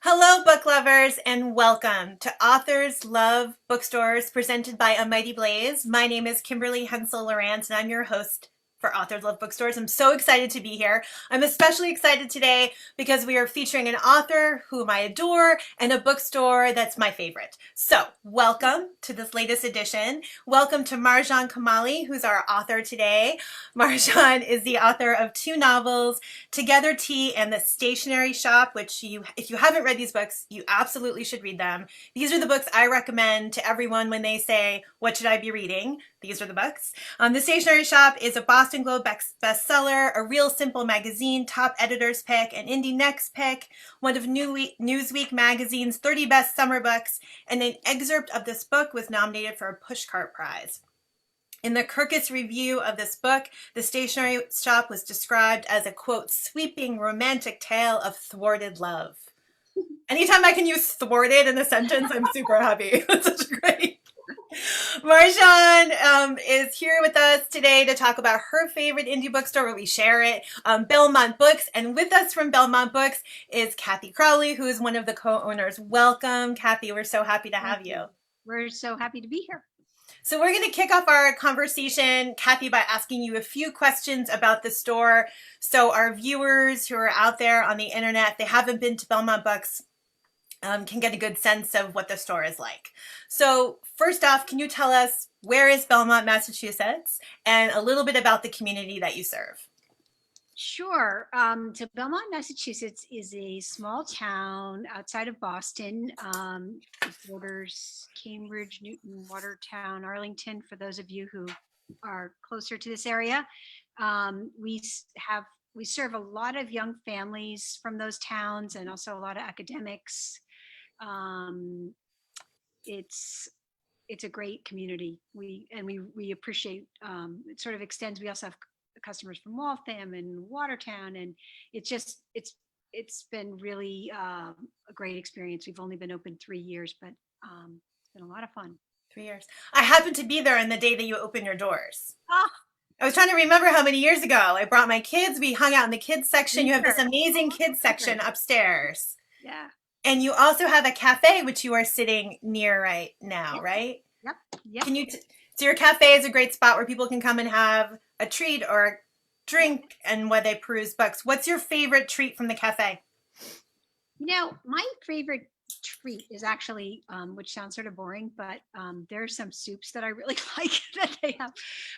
Hello, book lovers, and welcome to Authors Love Bookstores presented by A Mighty Blaze. My name is Kimberly Hensle-Lowrance, and I'm your host for Authors Love Bookstores. I'm so excited to be here. I'm especially excited today because we are featuring an author whom I adore and a bookstore that's my favorite. So, welcome to this latest edition. Welcome to Marjan Kamali, who's our author today. Marjan is the author of two novels, Together Tea and The Stationery Shop, which if you haven't read these books, you absolutely should read them. These are the books I recommend to everyone when they say, what should I be reading? These are the books. The Stationery Shop is a Boston Globe bestseller, a Real Simple magazine top editor's pick, an Indie Next pick, one of Newsweek magazine's 30 best summer books, and an excerpt of this book was nominated for a Pushcart Prize. In the Kirkus review of this book, The Stationery Shop was described as a, quote, sweeping romantic tale of thwarted love. Anytime I can use thwarted in a sentence, I'm super happy. That's such great. Marjan is here with us today to talk about her favorite indie bookstore where we share it, Belmont Books. And with us from Belmont Books is Kathy Crowley, who is one of the co-owners. Welcome, Kathy. We're so happy to have you. We're so happy to be here. So we're going to kick off our conversation, Kathy, by asking you a few questions about the store. So our viewers who are out there on the internet, if they haven't been to Belmont Books, can get a good sense of what the store is like. So first off, can you tell us where is Belmont, Massachusetts, and a little bit about the community that you serve? Sure. So Belmont, Massachusetts is a small town outside of Boston. It borders Cambridge, Newton, Watertown, Arlington, for those of you who are closer to this area. We serve a lot of young families from those towns and also a lot of academics. It's a great community. We appreciate, it sort of extends. We also have customers from Waltham and Watertown, and it's been really a great experience. We've only been open 3 years, but it's been a lot of fun. 3 years. I happened to be there on the day that you opened your doors. Ah, I was trying to remember how many years ago. I brought my kids. We hung out in the kids section. You have this amazing kids section upstairs. Yeah. And you also have a cafe, which you are sitting near right now, Yep. right? Yep. Yep. So your cafe is a great spot where people can come and have a treat or a drink and while they peruse books. What's your favorite treat from the cafe? My favorite treat is actually, which sounds sort of boring, but there are some soups that I really like that they have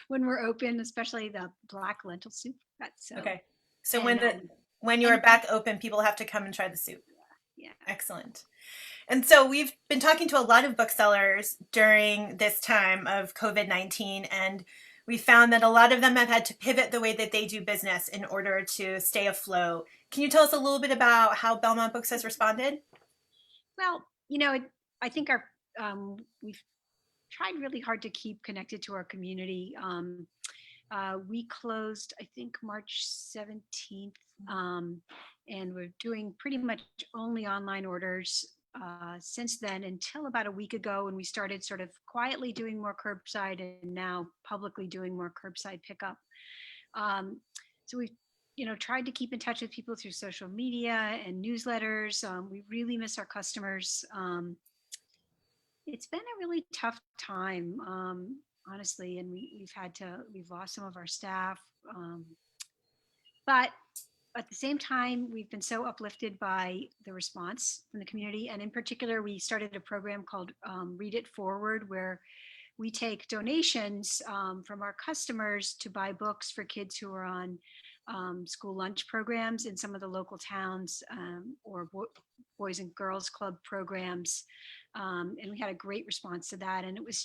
when we're open, especially the black lentil soup. That's so. Okay. So And, when you're back open, people have to come and try the soup. yeah. Excellent. And so we've been talking to a lot of booksellers during this time of COVID-19, and we found that a lot of them have had to pivot the way that they do business in order to stay afloat. Can you tell us a little bit about how Belmont Books has responded? Well, I think we've tried really hard to keep connected to our community. We closed, I think, March 17th, and we're doing pretty much only online orders since then until about a week ago when we started sort of quietly doing more curbside and now publicly doing more curbside pickup. So we've tried to keep in touch with people through social media and newsletters. We really miss our customers. It's been a really tough time, honestly, and we've lost some of our staff. But at the same time, we've been so uplifted by the response from the community. And in particular, we started a program called Read It Forward, where we take donations from our customers to buy books for kids who are on school lunch programs in some of the local towns, or Boys and Girls Club programs. And we had a great response to that. And it was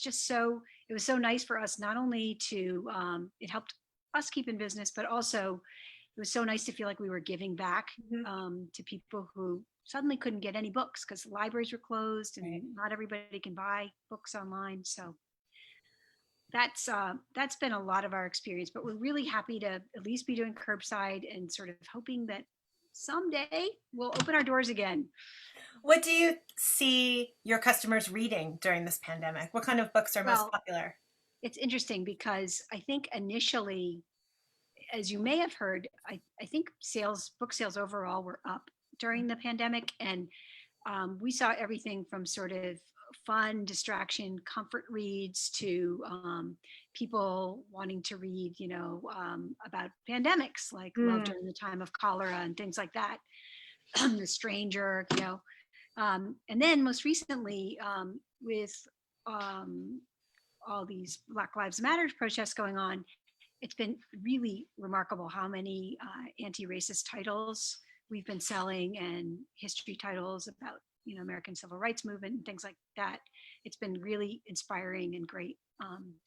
so nice for us, not only to, it helped us keep in business, but also it was so nice to feel like we were giving back to people who suddenly couldn't get any books because the libraries were closed and not everybody can buy books online. So that's been a lot of our experience, but we're really happy to at least be doing curbside and sort of hoping that someday we'll open our doors again. What do you see your customers reading during this pandemic? What kind of books are most popular? It's interesting because I think initially, as you may have heard, I think book sales overall were up during the pandemic. And we saw everything from sort of fun distraction, comfort reads to people wanting to read, about pandemics like Love Mm, During the Time of Cholera and things like that. The Stranger, and then most recently with um, all these Black Lives Matter protests going on, it's been really remarkable how many anti-racist titles we've been selling and history titles about American civil rights movement and things like that. It's been really inspiring and great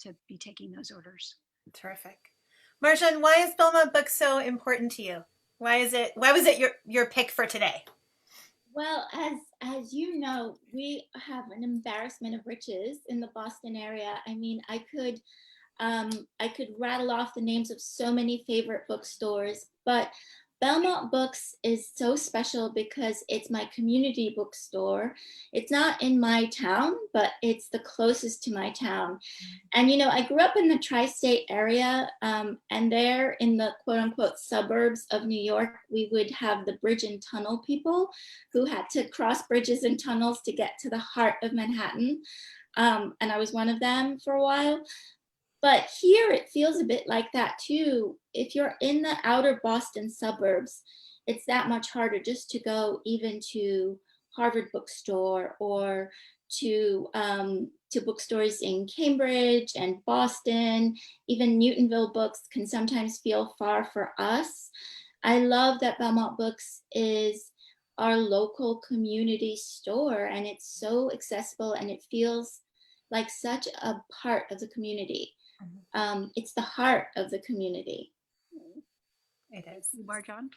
to be taking those orders. terrific. Marjan, why is Belmont Books so important to you? Why was it your pick for today? Well, as you know, we have an embarrassment of riches in the Boston area. I mean, I could rattle off the names of so many favorite bookstores, but Belmont Books is so special because it's my community bookstore. It's not in my town, but it's the closest to my town. And, I grew up in the tri-state area, and there in the quote unquote suburbs of New York, we would have the bridge and tunnel people who had to cross bridges and tunnels to get to the heart of Manhattan. And I was one of them for a while. But here it feels a bit like that too. If you're in the outer Boston suburbs, it's that much harder just to go even to Harvard Bookstore or to bookstores in Cambridge and Boston. Even Newtonville Books can sometimes feel far for us. I love that Belmont Books is our local community store, and it's so accessible and it feels like such a part of the community. It's the heart of the community. It is. Marjan?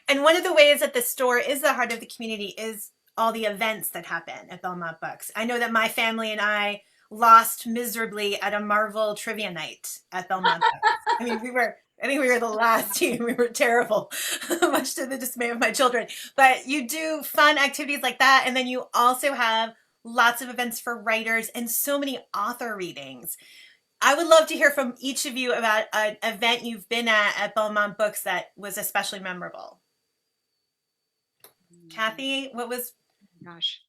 And one of the ways that the store is the heart of the community is all the events that happen at Belmont Books. I know that my family and I lost miserably at a Marvel trivia night at Belmont Books. I think we were the last team. We were terrible, much to the dismay of my children. But you do fun activities like that. And then you also have lots of events for writers and so many author readings. I would love to hear from each of you about an event you've been at Belmont Books that was especially memorable. Kathy, what was? Gosh.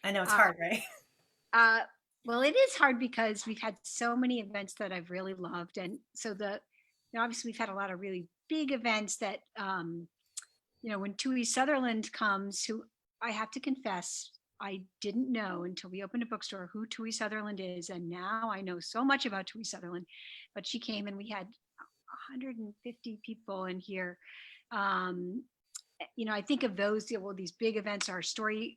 I know it's Uh, hard, right? uh, well, it is hard because we've had so many events that I've really loved. And so obviously we've had a lot of really big events that, when Tui Sutherland comes, who I have to confess, I didn't know until we opened a bookstore who Tui Sutherland is. And now I know so much about Tui Sutherland, but she came and we had 150 people in here. I think of these big events, our story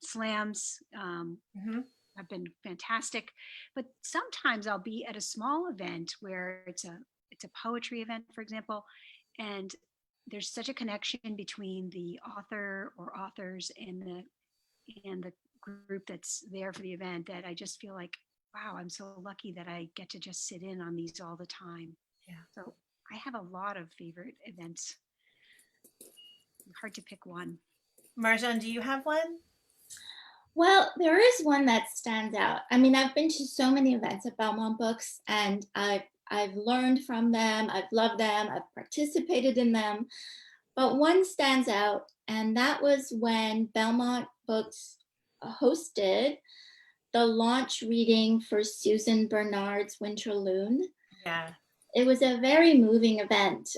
slams Mm-hmm. have been fantastic. But sometimes I'll be at a small event where it's a poetry event, for example, and there's such a connection between the author or authors and the group that's there for the event that I just feel like, wow, I'm so lucky that I get to just sit in on these all the time. Yeah. So I have a lot of favorite events. Hard to pick one. Marjan, do you have one? Well, there is one that stands out. I mean, I've been to so many events at Belmont Books, and I've learned from them. I've loved them. I've participated in them. But one stands out, and that was when Belmont Books hosted the launch reading for Susan Bernard's Winterlude. Yeah. It was a very moving event.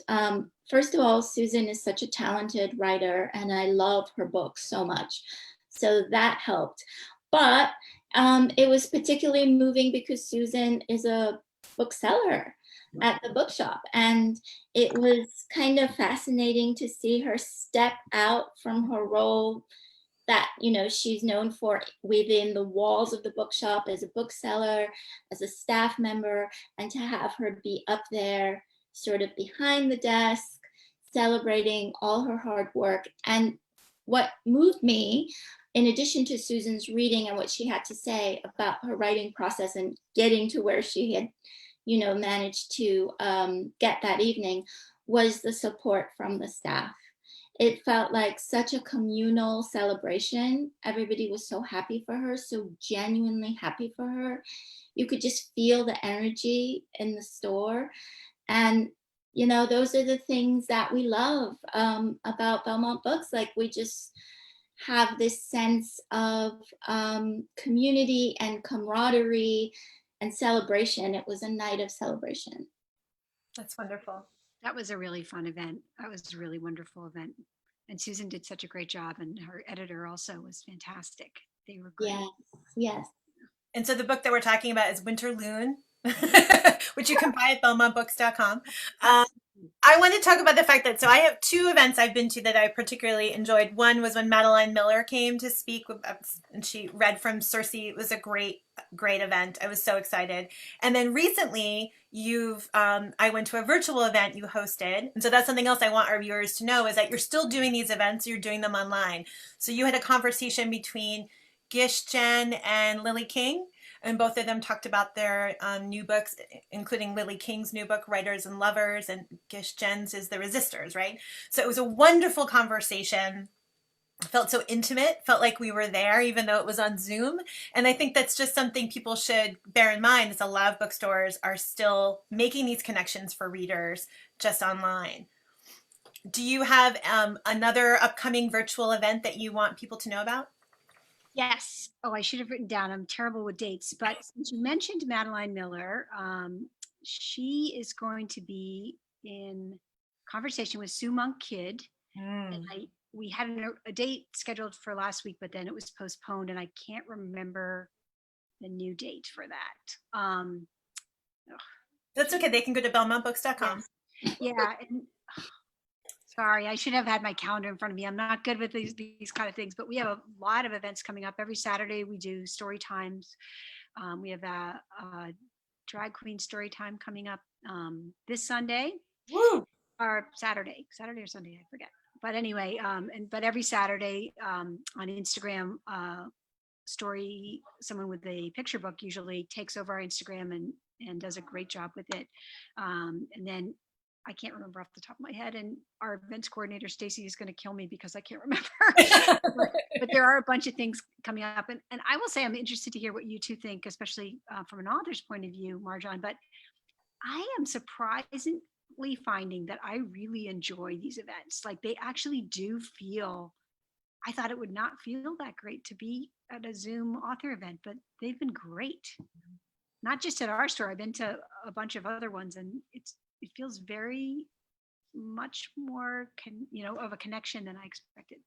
First of all, Susan is such a talented writer, and I love her books so much. So that helped. But it was particularly moving because Susan is a bookseller at the bookshop. And it was kind of fascinating to see her step out from her role that she's known for within the walls of the bookshop as a bookseller, as a staff member, and to have her be up there sort of behind the desk celebrating all her hard work. And what moved me, in addition to Susan's reading and what she had to say about her writing process and getting to where she had managed to get that evening, was the support from the staff. It felt like such a communal celebration. Everybody was so happy for her, so genuinely happy for her. You could just feel the energy in the store. And, those are the things that we love about Belmont Books. Like, we just have this sense of community and camaraderie and celebration. It was a night of celebration. That's wonderful. That was a really fun event. That was a really wonderful event. And Susan did such a great job, and her editor also was fantastic. They were great. Yes, yes. And so the book that we're talking about is Winterlude, which you can buy at belmontbooks.com. I want to talk about the fact that, so I have two events I've been to that I particularly enjoyed. One was when Madeline Miller came to speak and she read from Circe. It was a great event. I was so excited. And then recently I went to a virtual event you hosted. And so that's something else I want our viewers to know is that you're still doing these events. You're doing them online. So you had a conversation between Gish Jen and Lily King. And both of them talked about their new books, including Lily King's new book, Writers and Lovers, and Gish Jen's is The Resistors, right? So it was a wonderful conversation. Felt so intimate, felt like we were there, even though it was on Zoom. And I think that's just something people should bear in mind is a lot of bookstores are still making these connections for readers just online. Do you have another upcoming virtual event that you want people to know about? Yes. Oh, I should have written down. I'm terrible with dates, but since you mentioned Madeline Miller, she is going to be in conversation with Sue Monk Kidd. And we had a date scheduled for last week, but then it was postponed, and I can't remember the new date for that. That's okay. They can go to belmontbooks.com. Yeah. And, sorry, I should have had my calendar in front of me. I'm not good with these kind of things, but we have a lot of events coming up. Every Saturday we do story times. We have a drag queen story time coming up this Sunday. Woo! Or Saturday or Sunday, I forget. But anyway, but every Saturday on Instagram, someone with a picture book usually takes over our Instagram and does a great job with it. And then I can't remember off the top of my head, and our events coordinator Stacy is going to kill me because I can't remember. but there are a bunch of things coming up, and I will say I'm interested to hear what you two think, especially from an author's point of view, Marjan. But I am surprisingly finding that I really enjoy these events. Like they actually do feel. I thought it would not feel that great to be at a Zoom author event, but they've been great. Not just at our store. I've been to a bunch of other ones, and it feels very much more of a connection than I expected.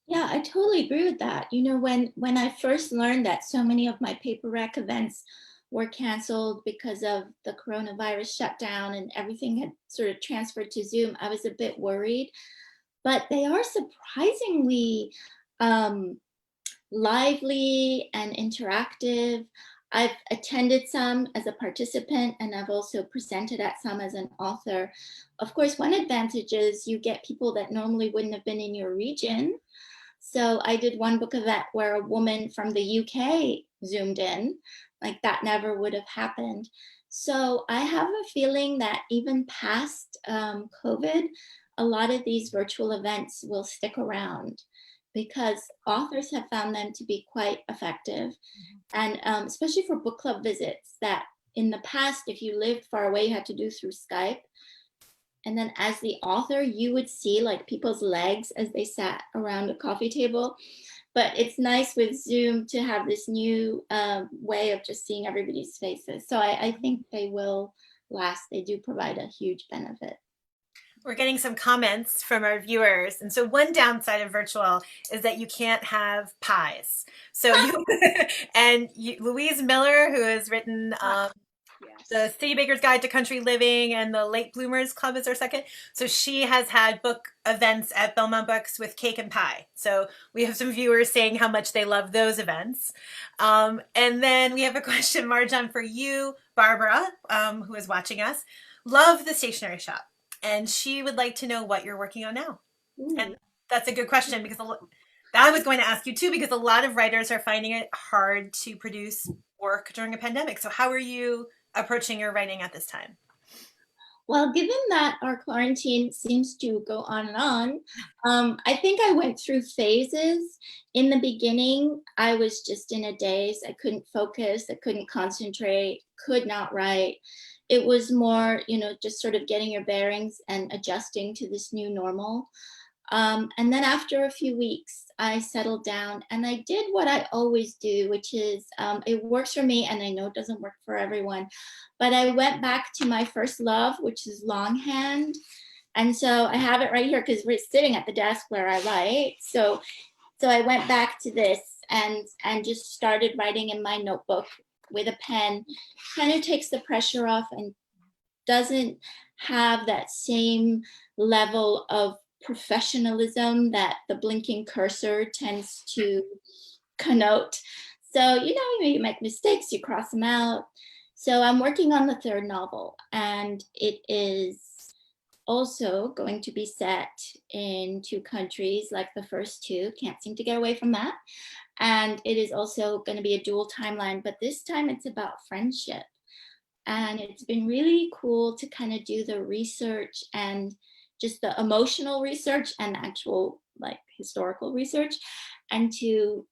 Yeah, I totally agree with that. You know, when I first learned that so many of my paper rec events were canceled because of the coronavirus shutdown and everything had sort of transferred to Zoom, I was a bit worried. But they are surprisingly lively and interactive. I've attended some as a participant, and I've also presented at some as an author. Of course, one advantage is you get people that normally wouldn't have been in your region. So I did one book event where a woman from the UK Zoomed in, like that never would have happened. So I have a feeling that even past COVID, a lot of these virtual events will stick around because authors have found them to be quite effective. And especially for book club visits that in the past, if you lived far away, you had to do through Skype. And then as the author, you would see like people's legs as they sat around a coffee table. But it's nice with Zoom to have this new way of just seeing everybody's faces. So I think they will last. They do provide a huge benefit. We're getting some comments from our viewers. And so one downside of virtual is that you can't have pies. So Louise Miller, who has written the City Baker's Guide to Country Living and the Late Bloomers Club is our second. So she has had book events at Belmont Books with cake and pie. So we have some viewers saying how much they love those events. And then we have a question, Marjan, for you, Barbara, who is watching us. Love the stationery shop. And she would like to know what you're working on now. Ooh. And that's a good question because I was going to ask you too, because a lot of writers are finding it hard to produce work during a pandemic. So how are you approaching your writing at this time? Well, given that our quarantine seems to go on and on, I think I went through phases. In the beginning, I was just in a daze. I couldn't focus, I couldn't concentrate, could not write. It was more, just sort of getting your bearings and adjusting to this new normal. And then after a few weeks, I settled down and I did what I always do, which is it works for me, and I know it doesn't work for everyone. But I went back to my first love, which is longhand. And so I have it right here because we're sitting at the desk where I write. So I went back to this and just started writing in my notebook with a pen. Kind of takes the pressure off and doesn't have that same level of professionalism that the blinking cursor tends to connote. So, you make mistakes, you cross them out. So I'm working on the third novel, and it is also going to be set in two countries like the first two. Can't seem to get away from that. And it is also going to be a dual timeline, but this time it's about friendship. And it's been really cool to kind of do the research and just the emotional research and actual like historical research, and to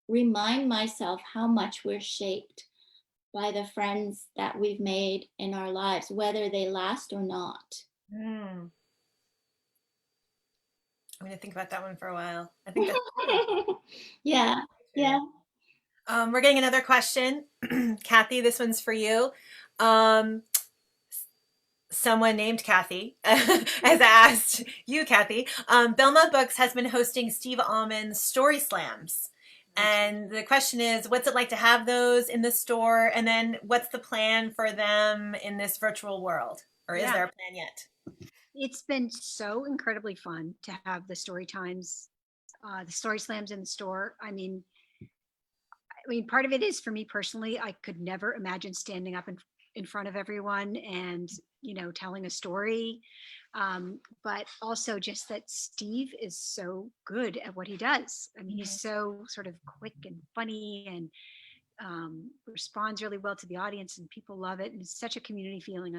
remind myself how much we're shaped by the friends that we've made in our lives, whether they last or not. I'm going to think about that one for a while. I think that's Yeah, yeah. we're getting another question. Kathy, this one's for you. Um, Someone named Kathy has asked you, Kathy. Belmont Books has been hosting Steve Almond's story slams. And the question is, what's it like to have those in the store? And then what's the plan for them in this virtual world? Or is there a plan yet? It's been so incredibly fun to have the story times, the story slams in the store. I mean, part of it is for me personally, I could never imagine standing up in front of everyone and, telling a story. But also just that Steve is so good at what he does. I mean, he's so sort of quick and funny and responds really well to the audience, and people love it. And it's such a community feeling.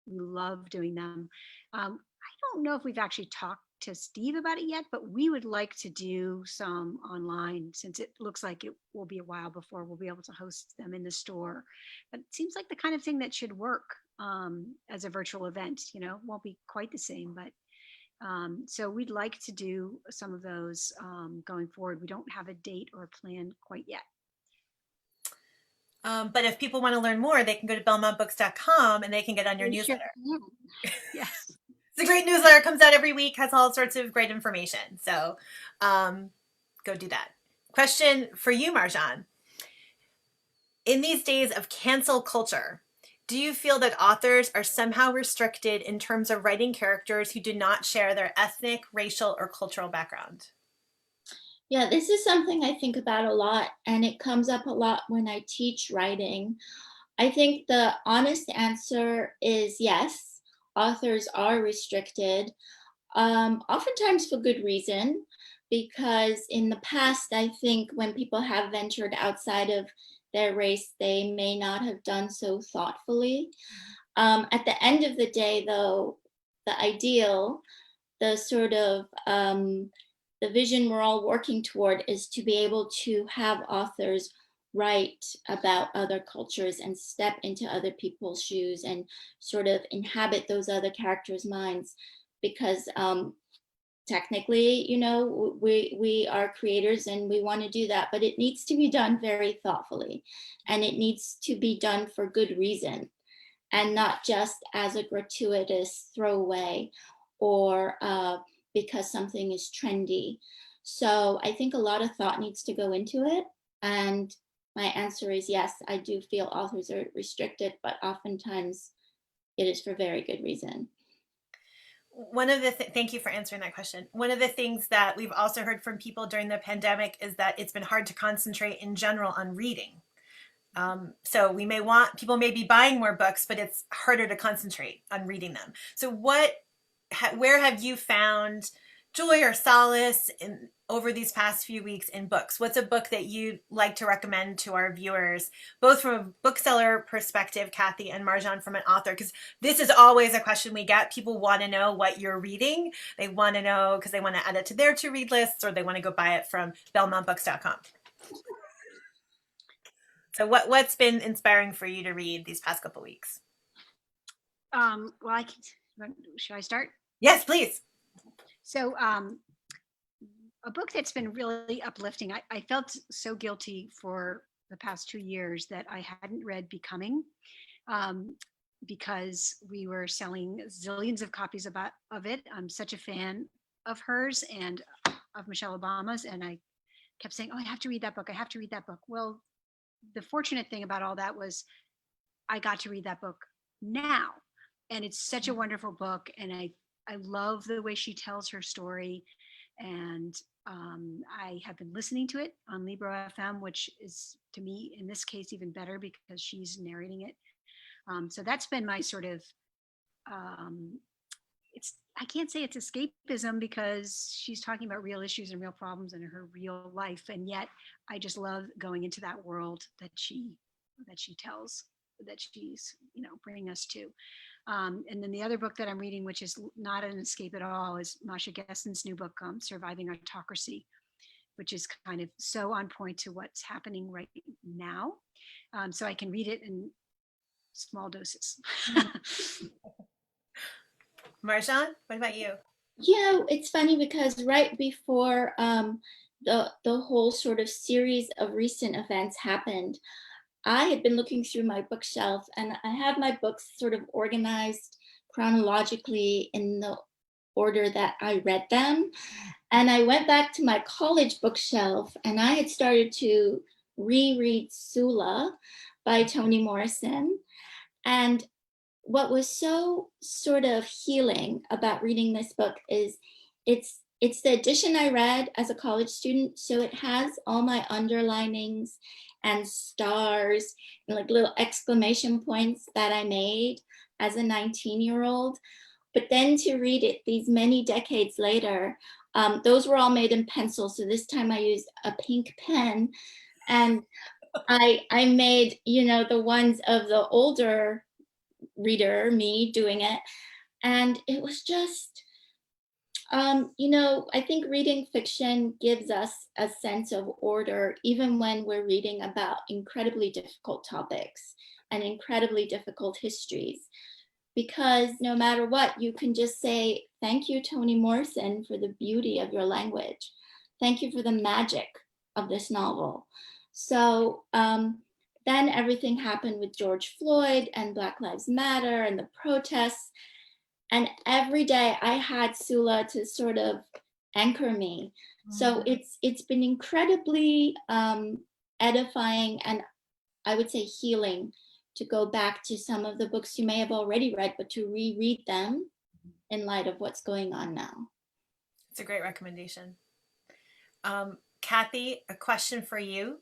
We love doing them. I don't know if we've actually talked to Steve about it yet, but we would like to do some online since it looks like it will be a while before we'll be able to host them in the store. But it seems like the kind of thing that should work as a virtual event. Won't be quite the same, but so we'd like to do some of those going forward. We don't have a date or a plan quite yet. But if people want to learn more, they can go to belmontbooks.com and they can get on your newsletter. Yes. It's a great newsletter. It comes out every week, has all sorts of great information. So go do that. Question for you, Marjan. In these days of cancel culture, do you feel that authors are somehow restricted in terms of writing characters who do not share their ethnic, racial, or cultural background? Yeah, this is something I think about a lot, and it comes up a lot when I teach writing. I think the honest answer is yes, authors are restricted, oftentimes for good reason, because in the past, I think when people have ventured outside of their race, they may not have done so thoughtfully. At the end of the day, though, the ideal, the sort of the vision we're all working toward is to be able to have authors write about other cultures and step into other people's shoes and sort of inhabit those other characters' minds, because technically, we are creators and we want to do that, but it needs to be done very thoughtfully, and it needs to be done for good reason and not just as a gratuitous throwaway or because something is trendy. So I think a lot of thought needs to go into it. And my answer is yes, I do feel authors are restricted, but oftentimes it is for very good reason. Thank you for answering that question. One of the things that we've also heard from people during the pandemic is that it's been hard to concentrate in general on reading. So people may be buying more books, but it's harder to concentrate on reading them. So where have you found joy or solace over these past few weeks in books? What's a book that you'd like to recommend to our viewers, both from a bookseller perspective, Kathy, and Marjan from an author? Because this is always a question we get. People want to know what you're reading. They want to know because they want to add it to their to-read lists, or they want to go buy it from belmontbooks.com. So what's been inspiring for you to read these past couple weeks? Should I start? Yes, please. So a book that's been really uplifting. I felt so guilty for the past 2 years that I hadn't read Becoming, um, because we were selling zillions of copies of it. I'm such a fan of hers and of Michelle Obama's, and I kept saying, "Oh, I have to read that book. I have to read that book." Well, the fortunate thing about all that was I got to read that book now, and it's such a wonderful book, and I love the way she tells her story, and I have been listening to it on Libro FM, which is to me in this case even better because she's narrating it. So that's been my sort of um, it's I can't say it's escapism because she's talking about real issues and real problems in her real life, and yet I just love going into that world that she tells, that she's bringing us to. And then the other book that I'm reading, which is not an escape at all, is Masha Gessen's new book, Surviving Autocracy, which is kind of so on point to what's happening right now. So I can read it in small doses. Marjan, what about you? It's funny because right before the whole sort of series of recent events happened, I had been looking through my bookshelf, and I have my books sort of organized chronologically in the order that I read them. And I went back to my college bookshelf, and I had started to reread Sula by Toni Morrison. And what was so sort of healing about reading this book is it's the edition I read as a college student, so it has all my underlinings and stars and like little exclamation points that I made as a 19-year-old. But then to read it these many decades later, those were all made in pencil. So this time I used a pink pen, and I made the ones of the older reader, me doing it, and it was just I think reading fiction gives us a sense of order, even when we're reading about incredibly difficult topics and incredibly difficult histories. Because no matter what, you can just say, "Thank you, Toni Morrison, for the beauty of your language. Thank you for the magic of this novel." So then everything happened with George Floyd and Black Lives Matter and the protests. And every day I had Sula to sort of anchor me. So it's been incredibly edifying, and I would say healing, to go back to some of the books you may have already read, but to reread them in light of what's going on now. It's a great recommendation. Kathy, a question for you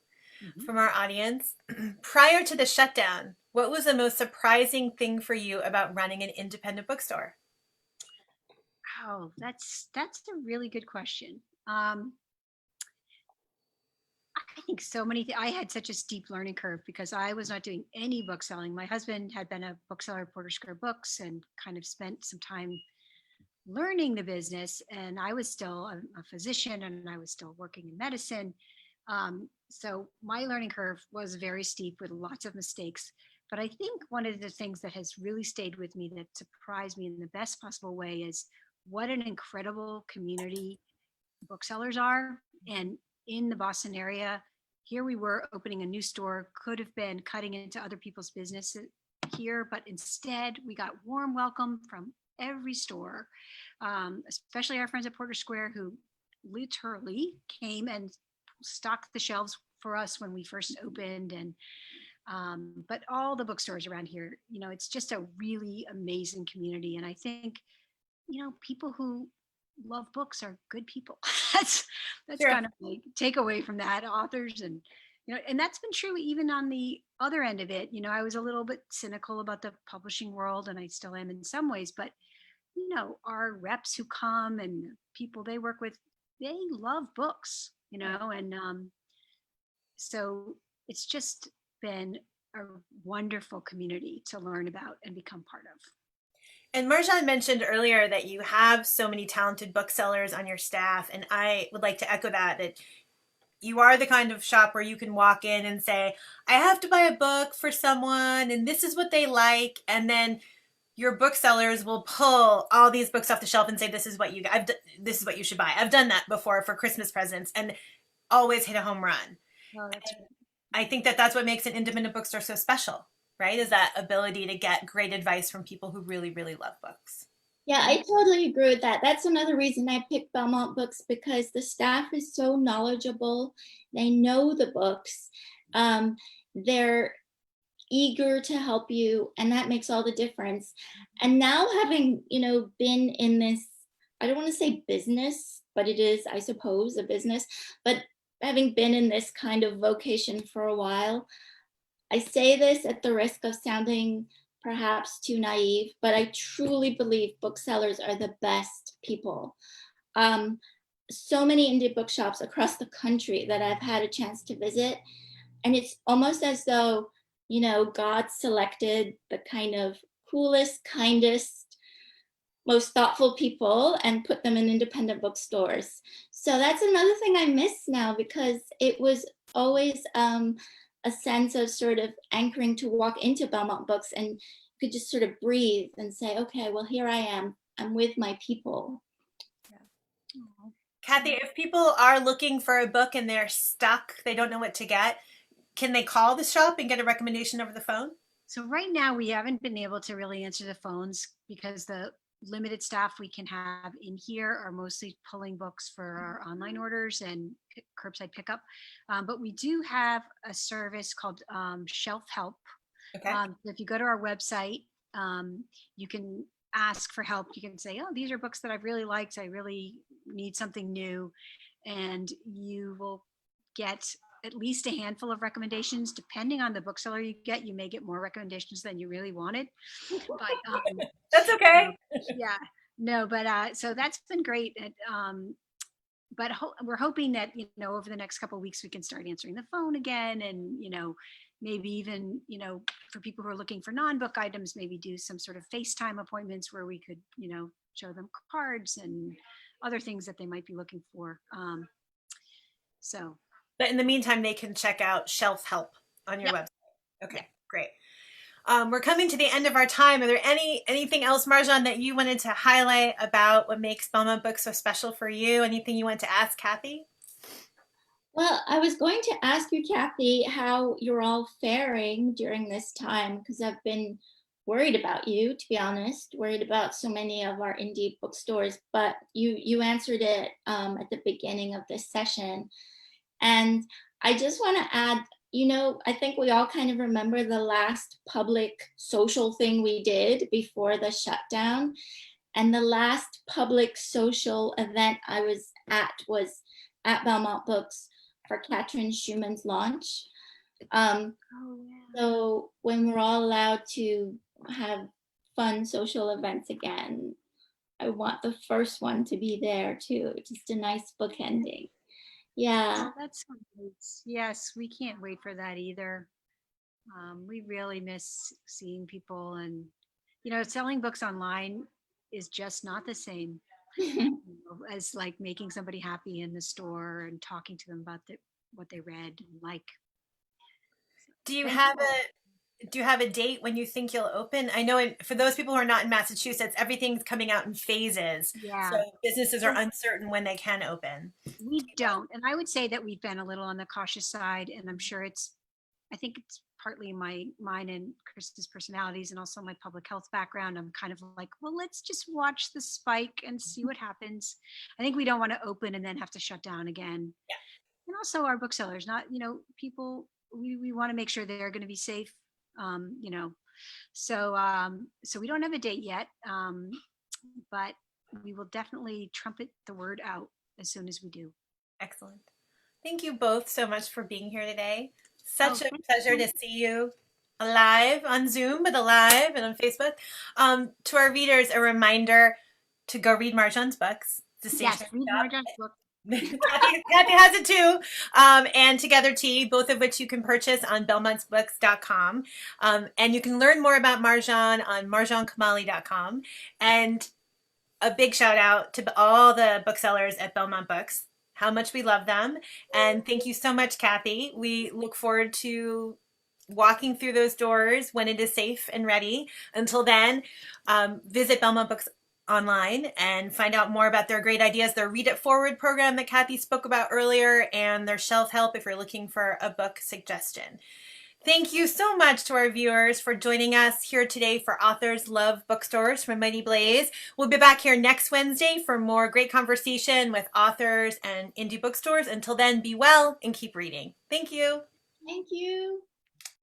from our audience. Prior to the shutdown, what was the most surprising thing for you about running an independent bookstore? Oh, that's a really good question. I think so many. I had such a steep learning curve because I was not doing any book selling. My husband had been a bookseller at Porter Square Books and kind of spent some time learning the business. And I was still a physician, and I was still working in medicine. So my learning curve was very steep with lots of mistakes. But I think one of the things that has really stayed with me, that surprised me in the best possible way, is what an incredible community booksellers are. And in the Boston area, here we were opening a new store, could have been cutting into other people's business here, but instead we got warm welcome from every store, especially our friends at Porter Square, who literally came and stocked the shelves for us when we first opened. And but all the bookstores around here, it's just a really amazing community. And I think, people who love books are good people. that's Sure. kind of like takeaway from that, authors. And and that's been true even on the other end of it. I was a little bit cynical about the publishing world, and I still am in some ways, but our reps who come and people they work with, they love books, and so it's just been a wonderful community to learn about and become part of. And Marjan mentioned earlier that you have so many talented booksellers on your staff, and I would like to echo that you are the kind of shop where you can walk in and say, I have to buy a book for someone, and this is what they like, and then your booksellers will pull all these books off the shelf and say, "This is what this is what you should buy." I've done that before for Christmas presents, and always hit a home run. Oh, that's great. I think that that's what makes an independent bookstore so special, right? Is that ability to get great advice from people who really, really love books. Yeah, I totally agree with that. That's another reason I picked Belmont Books, because the staff is so knowledgeable. They know the books. They're eager to help you, and that makes all the difference. And now, having, been in this, I don't want to say business, but it is, I suppose, a business, but having been in this kind of vocation for a while, I say this at the risk of sounding perhaps too naive, but I truly believe booksellers are the best people. Um, so many indie bookshops across the country that I've had a chance to visit, and it's almost as though, God selected the kind of coolest, kindest, most thoughtful people and put them in independent bookstores. So that's another thing I miss now, because it was always a sense of sort of anchoring to walk into Belmont Books and you could just sort of breathe and say, okay, well, here I am. I'm with my people. Oh, Kathy, if people are looking for a book and they're stuck, they don't know what to get, can they call the shop and get a recommendation over the phone? so right now we haven't been able to really answer the phones because the limited staff we can have in here are mostly pulling books for our online orders and curbside pickup. But we do have a service called Shelf Help. Okay. If you go to our website, you can ask for help. You can say, oh, these are books that I've really liked. I really need something new. And you will get at least a handful of recommendations. Depending on the bookseller you get, you may get more recommendations than you really wanted. But That's okay. yeah, no, but so that's been great. But we're hoping that, over the next couple of weeks, we can start answering the phone again. And, maybe even, for people who are looking for non-book items, maybe do some sort of FaceTime appointments where we could, show them cards and other things that they might be looking for. So But in the meantime, they can check out Shelf Help on your Yep. website. Okay, Yep. great. We're coming to the end of our time. Are there anything else, Marjan, that you wanted to highlight about what makes Belmont Books so special for you? Anything you want to ask Kathy? Well, I was going to ask you, Kathy, how you're all faring during this time, because I've been worried about you, to be honest, worried about so many of our indie bookstores, but you answered it at the beginning of this session. And I just want to add, I think we all kind of remember the last public social thing we did before the shutdown. And the last public social event I was at Belmont Books for Katrin Schumann's launch. oh, yeah. So when we're all allowed to have fun social events again, I want the first one to be there too. Just a nice bookending. Yeah. Oh, that's so nice. Yes, we can't wait for that either. We really miss seeing people, and selling books online is just not the same as like making somebody happy in the store and talking to them about what they read and like. Do you Thank have you. a date when you think you'll open? I know for those people who are not in Massachusetts, everything's coming out in phases. Yeah. So businesses are uncertain when they can open. We don't. And I would say that we've been a little on the cautious side, and I think it's partly mine and Chris's personalities and also my public health background. I'm kind of like, well, let's just watch the spike and see what happens. I think we don't want to open and then have to shut down again. Yeah. And also our booksellers, not, people, we want to make sure they're going to be safe. So we don't have a date yet, but we will definitely trumpet the word out as soon as we do. Excellent. Thank you both so much for being here today. Such a thank pleasure you. to see you alive on Zoom, but alive and on Facebook. To our readers, a reminder to go read Marjan's books. It's a Yes, stationery read shop. Marjan's book. Kathy has it too. And Together Tea, both of which you can purchase on belmontsbooks.com. And you can learn more about Marjan on marjankamali.com. And a big shout out to all the booksellers at Belmont Books, how much we love them. And thank you so much, Kathy. We look forward to walking through those doors when it is safe and ready. Until then, visit Belmont Books online and find out more about their great ideas, their Read It Forward program that Kathy spoke about earlier, and their shelf help if you're looking for a book suggestion. Thank you so much to our viewers for joining us here today for Authors Love Bookstores from Mighty Blaze. We'll be back here next Wednesday for more great conversation with authors and indie bookstores. Until then, be well and keep reading. Thank you. Thank you.